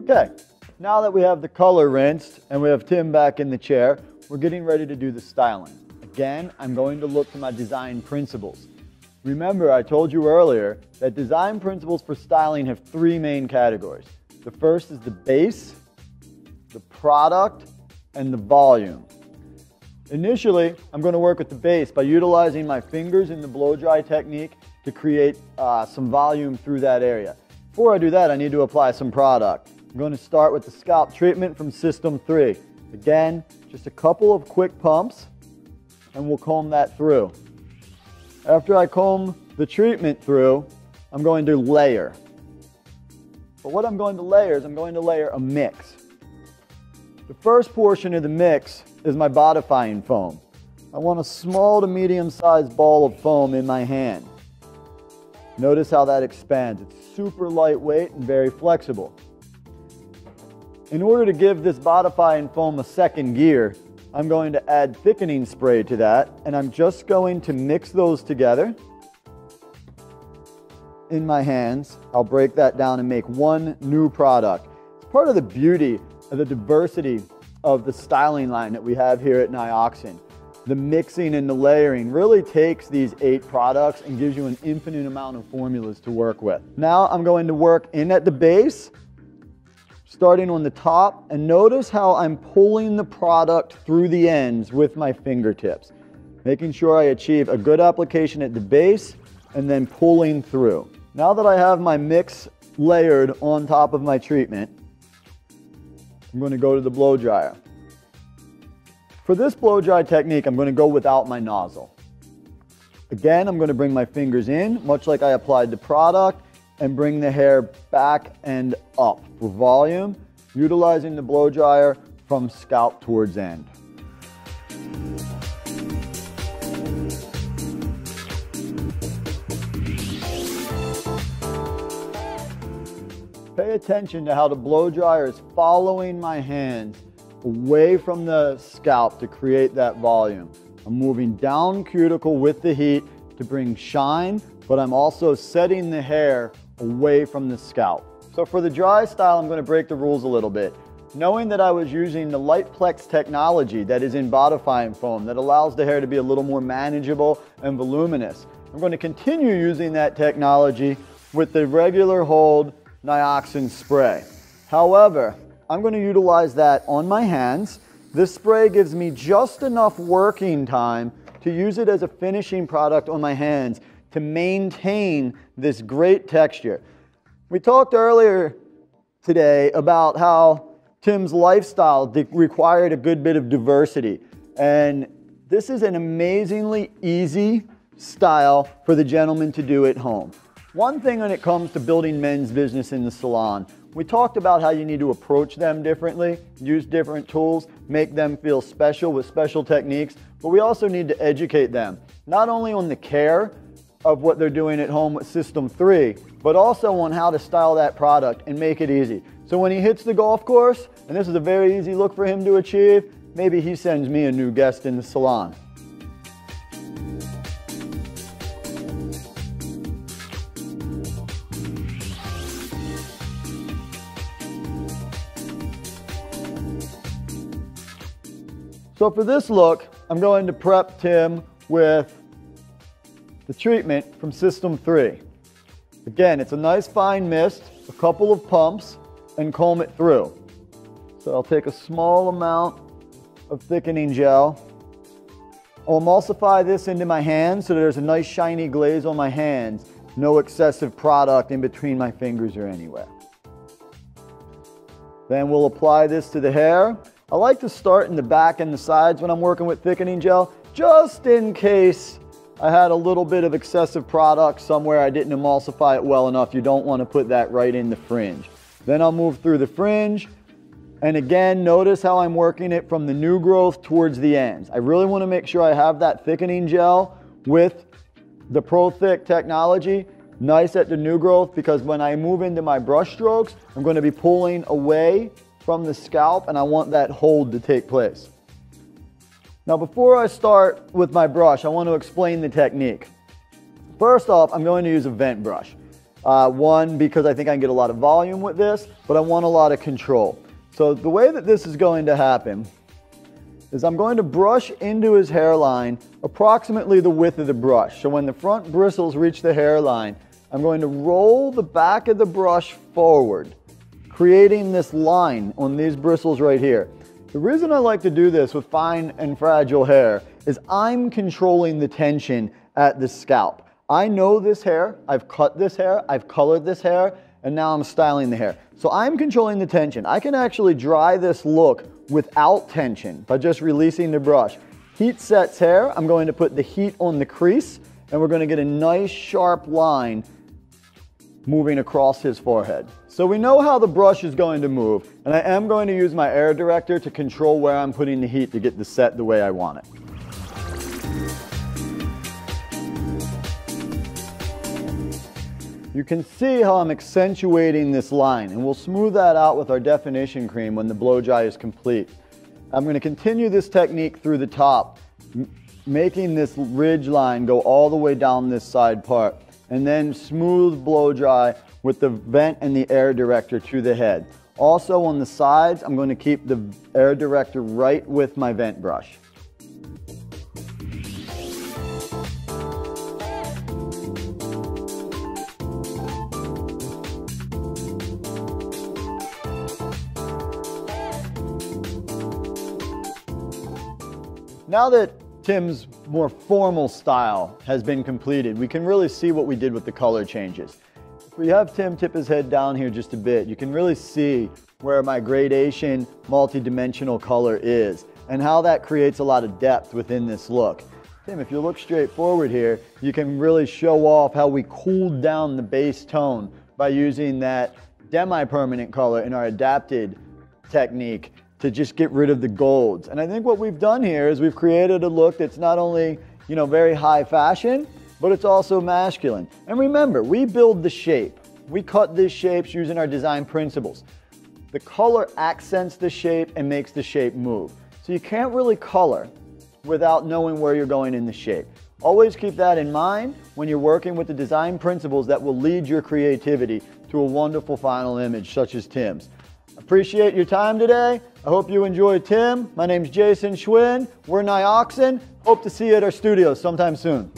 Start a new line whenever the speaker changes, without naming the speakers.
Okay, now that we have the color rinsed and we have Tim back in the chair, we're getting ready to do the styling. Again, I'm going to look to my design principles. Remember, I told you earlier that design principles for styling have three main categories. The first is the base, the product, and the volume. Initially, I'm going to work with the base by utilizing my fingers in the blow dry technique to create some volume through that area. Before I do that, I need to apply some product. I'm going to start with the scalp treatment from System 3. Again, just a couple of quick pumps, and we'll comb that through. After I comb the treatment through, I'm going to layer. But what I'm going to layer is I'm going to layer a mix. The first portion of the mix is my bodifying foam. I want a small to medium-sized ball of foam in my hand. Notice how that expands. It's super lightweight and very flexible. In order to give this bodifying foam a second gear, I'm going to add thickening spray to that, and I'm just going to mix those together in my hands. I'll break that down and make one new product. It's part of the beauty of the diversity of the styling line that we have here at Nioxin. The mixing and the layering really takes these 8 products and gives you an infinite amount of formulas to work with. Now I'm going to work in at the base, starting on the top, and notice how I'm pulling the product through the ends with my fingertips, making sure I achieve a good application at the base and then pulling through. Now that I have my mix layered on top of my treatment, I'm going to go to the blow dryer. For this blow dry technique, I'm going to go without my nozzle. Again, I'm going to bring my fingers in, much like I applied the product, and bring the hair back and up for volume, utilizing the blow dryer from scalp towards end. Pay attention to how the blow dryer is following my hands away from the scalp to create that volume. I'm moving down cuticle with the heat to bring shine, but I'm also setting the hair away from the scalp. So for the dry style, I'm going to break the rules a little bit. Knowing that I was using the LightPlex technology that is in bodifying foam that allows the hair to be a little more manageable and voluminous, I'm going to continue using that technology with the regular hold Nioxin spray. However, I'm going to utilize that on my hands. This spray gives me just enough working time to use it as a finishing product on my hands to maintain this great texture. We talked earlier today about how Tim's lifestyle required a good bit of diversity, and this is an amazingly easy style for the gentleman to do at home. One thing when it comes to building men's business in the salon, we talked about how you need to approach them differently, use different tools, make them feel special with special techniques, but we also need to educate them, not only on the care of what they're doing at home with System 3, but also on how to style that product and make it easy. So when he hits the golf course, and this is a very easy look for him to achieve, maybe he sends me a new guest in the salon. So for this look, I'm going to prep Tim with the treatment from System 3. Again, it's a nice fine mist, a couple of pumps, and comb it through. So I'll take a small amount of thickening gel. I'll emulsify this into my hands so there's a nice shiny glaze on my hands, no excessive product in between my fingers or anywhere. Then we'll apply this to the hair. I like to start in the back and the sides when I'm working with thickening gel, just in case I had a little bit of excessive product somewhere I didn't emulsify it well enough. You don't want to put that right in the fringe. Then I'll move through the fringe, and again, notice how I'm working it from the new growth towards the ends. I really want to make sure I have that thickening gel with the ProThick technology nice at the new growth, because when I move into my brush strokes, I'm going to be pulling away from the scalp, and I want that hold to take place. Now before I start with my brush, I want to explain the technique. First off, I'm going to use a vent brush. One, because I think I can get a lot of volume with this, but I want a lot of control. So the way that this is going to happen is I'm going to brush into his hairline approximately the width of the brush. So when the front bristles reach the hairline, I'm going to roll the back of the brush forward, creating this line on these bristles right here. The reason I like to do this with fine and fragile hair is I'm controlling the tension at the scalp. I know this hair, I've cut this hair, I've colored this hair, and now I'm styling the hair. So I'm controlling the tension. I can actually dry this look without tension by just releasing the brush. Heat sets hair, I'm going to put the heat on the crease, and we're going to get a nice sharp line moving across his forehead. So we know how the brush is going to move, and I am going to use my air director to control where I'm putting the heat to get the set the way I want it. You can see how I'm accentuating this line, and we'll smooth that out with our definition cream when the blow dry is complete. I'm going to continue this technique through the top, making this ridge line go all the way down this side part, and then smooth blow dry with the vent and the air director to the head. Also on the sides, I'm going to keep the air director right with my vent brush. Now that Tim's more formal style has been completed, we can really see what we did with the color changes. If we have Tim tip his head down here just a bit, you can really see where my gradation multi-dimensional color is and how that creates a lot of depth within this look. Tim, if you look straight forward here, you can really show off how we cooled down the base tone by using that demi-permanent color in our adapted technique to just get rid of the golds. And I think what we've done here is we've created a look that's not only, very high fashion, but it's also masculine. And remember, we build the shape. We cut these shapes using our design principles. The color accents the shape and makes the shape move. So you can't really color without knowing where you're going in the shape. Always keep that in mind when you're working with the design principles that will lead your creativity to a wonderful final image such as Tim's. Appreciate your time today. I hope you enjoyed Tim. My name's Jason Schwinn. We're Nioxin. Hope to see you at our studios sometime soon.